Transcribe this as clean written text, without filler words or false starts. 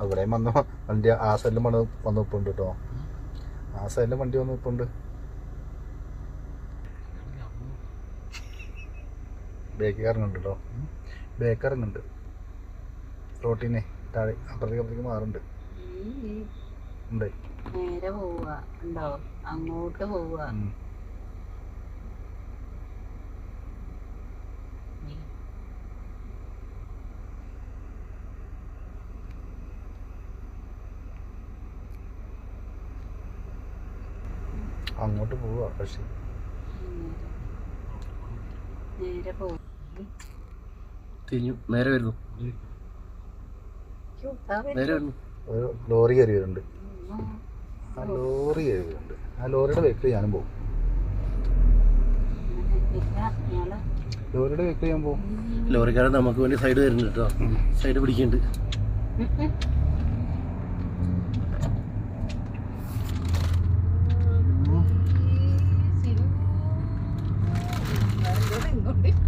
അവിടെയും വന്ന വണ്ടി ആ സൈഡിലും വന്ന് നിൽപ്പുണ്ട് കേട്ടോ. ആ സൈഡിലും വണ്ടി വന്ന് നിൽപ്പുണ്ട്. ബേക്ക് ഇറങ്ങുന്നുണ്ട് കേട്ടോ. ബേക്ക് ഇറങ്ങുന്നുണ്ട് റോട്ടിനെ താഴെ അപ്പുറത്തേക്ക് മാറുന്നുണ്ട്. ഉണ്ട് നേരെ പോവുക ഉണ്ടോ, അങ്ങോട്ട് പോവുക. അങ്ങോട്ട് പോവുക പക്ഷേ നേരെ പോവും. തിരിഞ്ഞു നേരെ വരുന്നു. ഒരു ലോറി കയറി വരുന്നുണ്ട്. ആ ലോറി കയറി വരുന്നുണ്ട്. ആ ലോറിയുടെ വെക്കിൽ ഞാനും പോകും. ലോറിയുടെ വെക്കിൽ ഞാൻ പോകും. ലോറിക്കാരൻ നമുക്ക് വേണ്ടി സൈഡ് വരുന്നുണ്ട് കേട്ടോ. സൈഡ് പിടിക്കുന്നുണ്ട്. ഇങ്ങോട്ട്